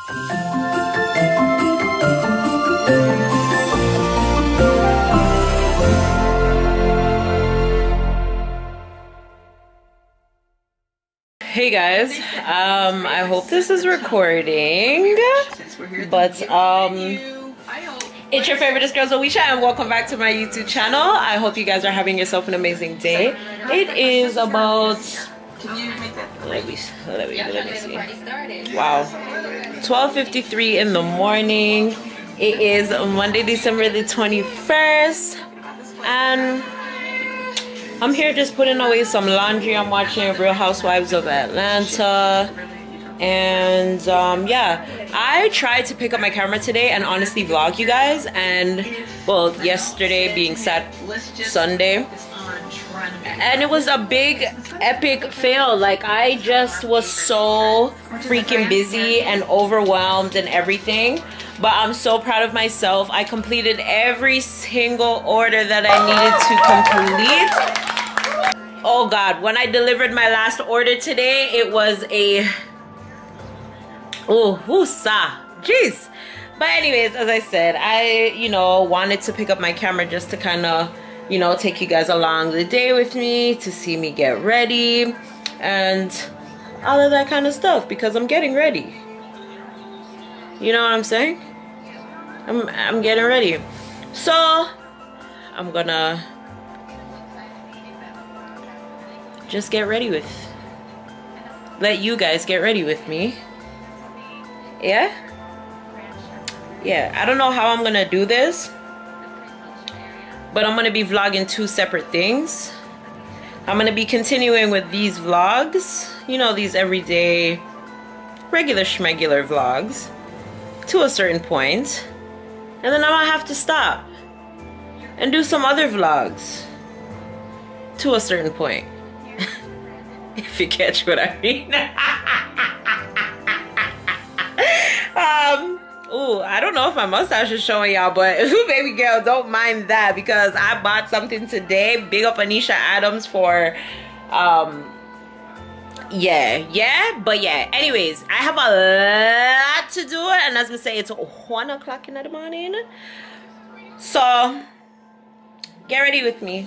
Hey guys, I hope this is recording, but it's your favorite girls Alicia, and welcome back to my YouTube channel. I hope you guys are having yourself an amazing day. It is about, let me see, wow, 12:53 in the morning. It is Monday, December the 21st, and I'm here just putting away some laundry. I'm watching Real Housewives of Atlanta. And yeah, I tried to pick up my camera today and honestly vlog you guys. And well, yesterday being Sunday. And it was a big epic fail. Like, I just was so freaking busy and overwhelmed and everything. But I'm so proud of myself. I completed every single order that I needed to complete. Oh God, when I delivered my last order today, it was a, oh, whoosah, jeez. But anyways, as I said, I, wanted to pick up my camera just to kind of, take you guys along the day with me, to see me get ready and all of that kind of stuff, because I'm getting ready. You know what I'm saying? I'm getting ready. So I'm gonna just get ready let you guys get ready with me. Yeah, I don't know how I'm gonna do this, but I'm gonna be vlogging two separate things. I'm gonna be continuing with these vlogs, these everyday regular schmegular vlogs to a certain point, and then I'm gonna have to stop and do some other vlogs to a certain point. If you catch what I mean. Ooh, I don't know if my mustache is showing y'all, but baby girl, don't mind that, because I bought something today. Big up Anisha Adams for but anyways, I have a lot to do, and as we say, it's 1 o'clock in the morning, so get ready with me.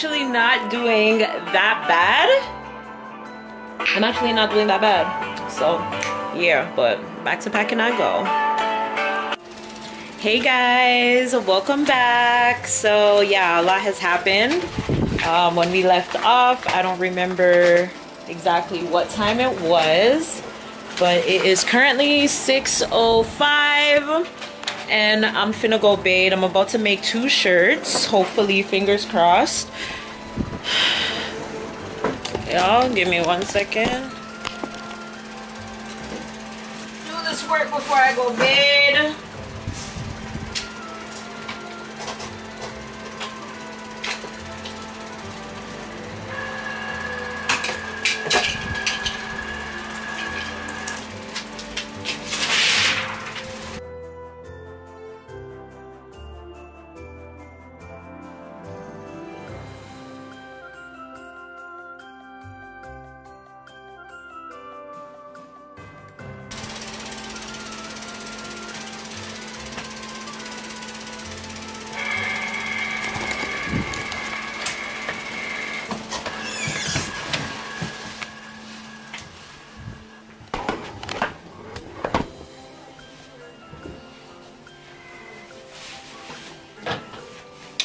actually not doing that bad. I'm actually not doing that bad. So yeah, but back to packing I go. Hey guys, welcome back. So yeah, a lot has happened. When we left off, I don't remember exactly what time it was, but it is currently 6:05 and I'm finna go bathe. I'm about to make 2 shirts, hopefully, fingers crossed. Y'all give me 1 second. Do this work before I go bed.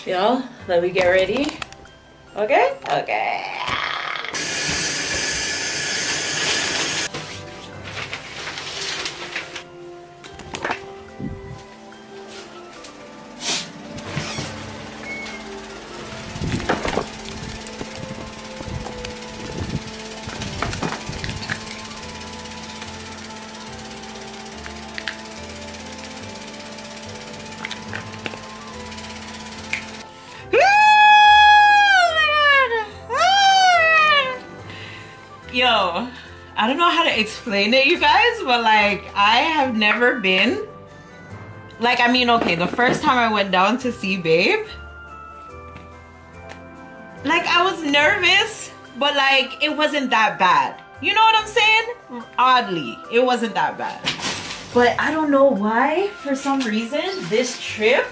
Y'all, let me get ready. Okay? Okay. Yo, I don't know how to explain it, you guys, but like, I have never been, like, I mean, okay, the first time I went down to see Babe, like, I was nervous, but like, it wasn't that bad. You know what I'm saying? Oddly, it wasn't that bad. But I don't know why, for some reason, this trip,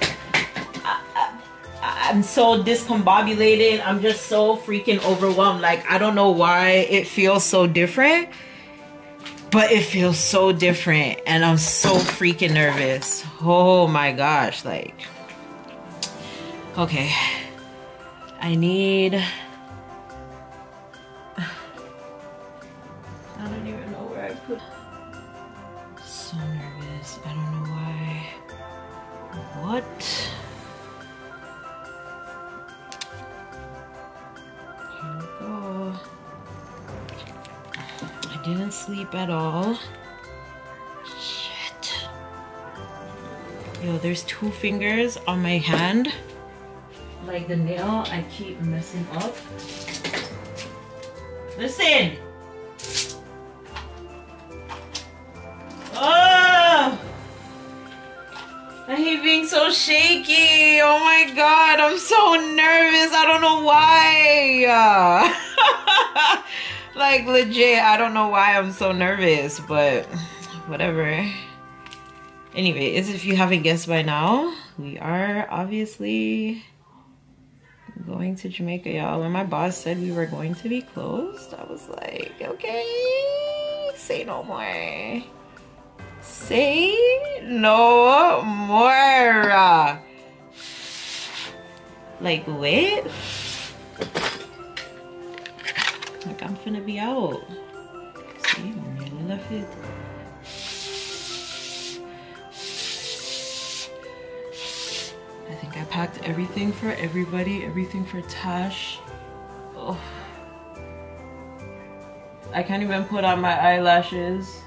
I'm so discombobulated. I'm just so freaking overwhelmed. Like, I don't know why it feels so different, but it feels so different. And I'm so freaking nervous. Oh my gosh. Like, okay. I need... I don't even know where I put... So nervous. I don't know why. What? I didn't sleep at all. Shit. Yo, there's 2 fingers on my hand. Like the nail, I keep messing up. Listen! Oh! I hate being so shaky. Oh my god, I'm so nervous. I don't know why. Like, legit, I don't know why I'm so nervous, but whatever. Anyways, if you haven't guessed by now, we are obviously going to Jamaica, y'all. When my boss said we were going to be closed, I was like, okay, say no more. Say no more. Like, wait. Like, I'm finna be out. See, I nearly left it. I think I packed everything for everybody, everything for Tash. Oh. I can't even put on my eyelashes.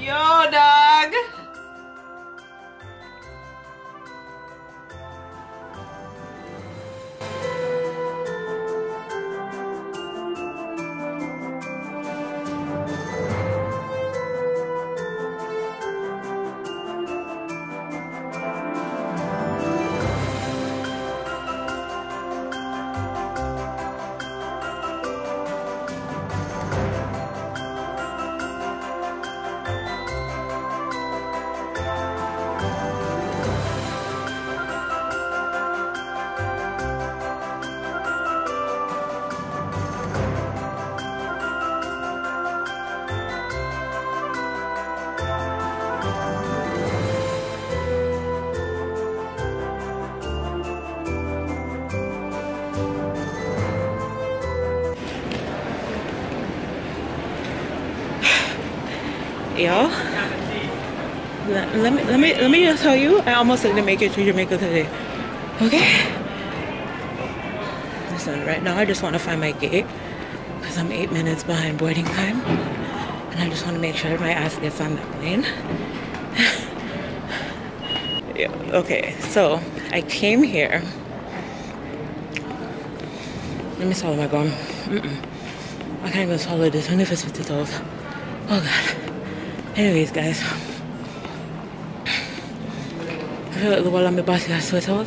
Yo, dog. Yo, let me just tell you, I almost didn't make it to Jamaica today. Okay. Listen, right now I just want to find my gate because I'm 8 minutes behind boarding time, and I just want to make sure my ass gets on that plane. Yeah, okay, so I came here. Let me swallow my gum. I can't even swallow this. I never spit it out. Oh god. Anyways, guys, I feel like the wall on my body got sweat out.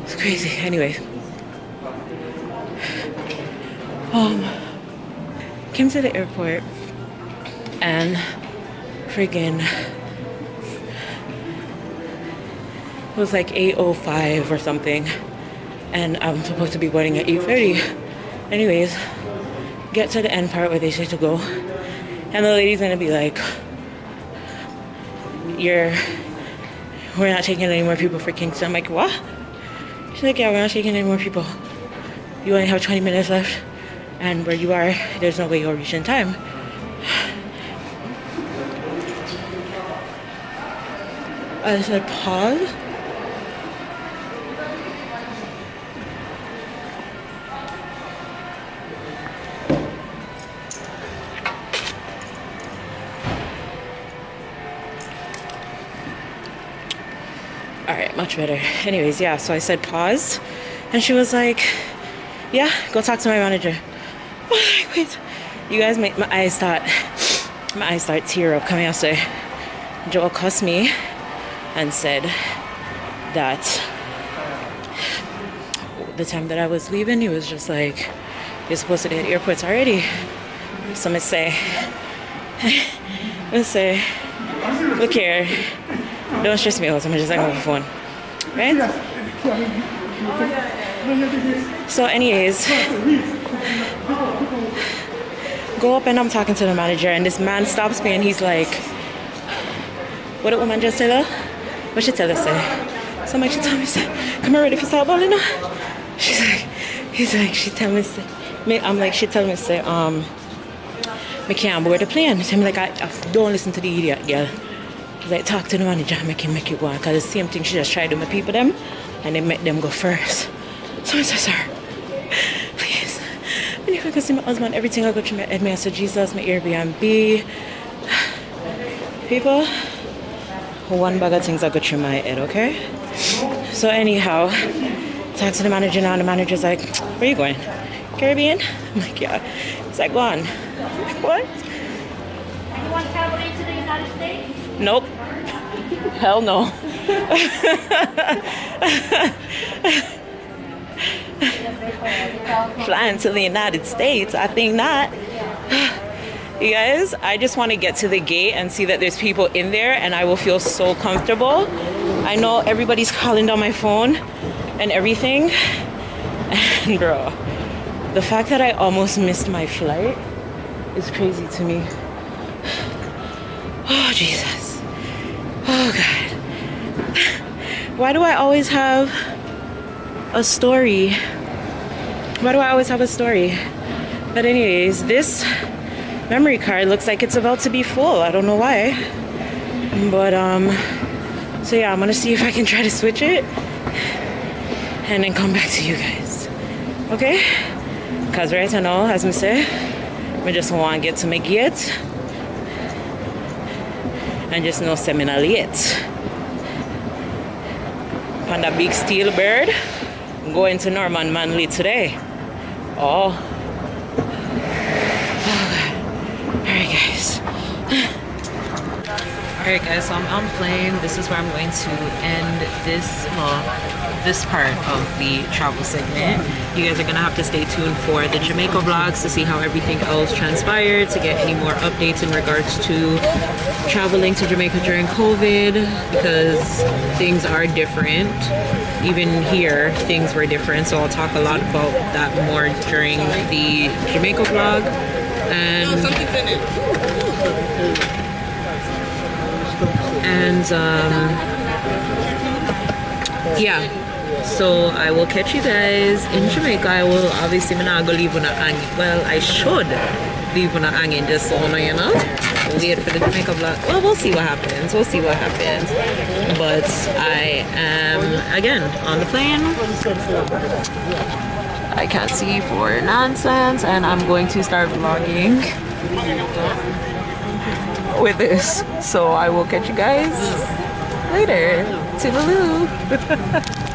It's crazy. Anyway, came to the airport and friggin' it was like 8:05 or something, and I'm supposed to be boarding at 8:30. Anyways, get to the end part where they say to go, and the lady's gonna be like, we're not taking any more people for Kingston. I'm like, what? She's like, yeah, we're not taking any more people. You only have 20 minutes left, and where you are, there's no way you'll reach in time. I said, pause. Alright, much better. Anyways, yeah, so I said pause, and she was like, yeah, go talk to my manager. Oh, wait, you guys make my eyes start tear up. Coming outside, Joel cussed me and said that the time that I was leaving, he was just like, you're supposed to be at airports already. So I'm gonna say, look here, don't stress me out, I'm just like on the phone, right? So anyways, go up and I'm talking to the manager, and this man stops me and he's like, what did woman just say though? What she tell us say? So she tell me say, come ready for start balling now? She tell me say, I'm like, she tell me say, me can't board the plane. So I'm like, I don't listen to the idiot girl. Like, talk to the manager and make it go on, because the same thing she just tried to my people them, and they make them go first. So I said, sir, please, when you can see my husband, everything I go through my head, I said, Jesus, my Airbnb, people, one bag of things I go through my head, okay? So anyhow, talk to the manager now, and the manager's like, where are you going? Caribbean? I'm like, yeah. He's like, go on. I'm like, what? You want to travel into the United States? Nope. Hell no. Flying to the United States? I think not. You guys, I just want to get to the gate and see that there's people in there, and I will feel so comfortable. I know everybody's calling down my phone and everything. And bro, the fact that I almost missed my flight is crazy to me. Oh, Jesus. Oh, God. Why do I always have a story? Why do I always have a story? But anyways, this memory card looks like it's about to be full. I don't know why. But, so yeah, I'm gonna see if I can try to switch it and then come back to you guys. Okay? Because right now, as I say, I just want to get to my gate. And just know seminar late. On that big steel bird, going to Norman Manley today. Oh. Alright guys, so I'm on plane. This is where I'm going to end this part of the travel segment. You guys are gonna have to stay tuned for the Jamaica vlogs to see how everything else transpired, to get any more updates in regards to traveling to Jamaica during COVID, because things are different. Even here, things were different, so I'll talk a lot about that more during the Jamaica vlog. And yeah, so I will catch you guys in Jamaica. I will obviously not go leave on a well, I should leave on a hanging just so you know. Wait for the Jamaica vlog. Well, we'll see what happens. We'll see what happens. But I am again on the plane. I can't see for nonsense, and I'm going to start vlogging with this. So I will catch you guys later. Toodaloo.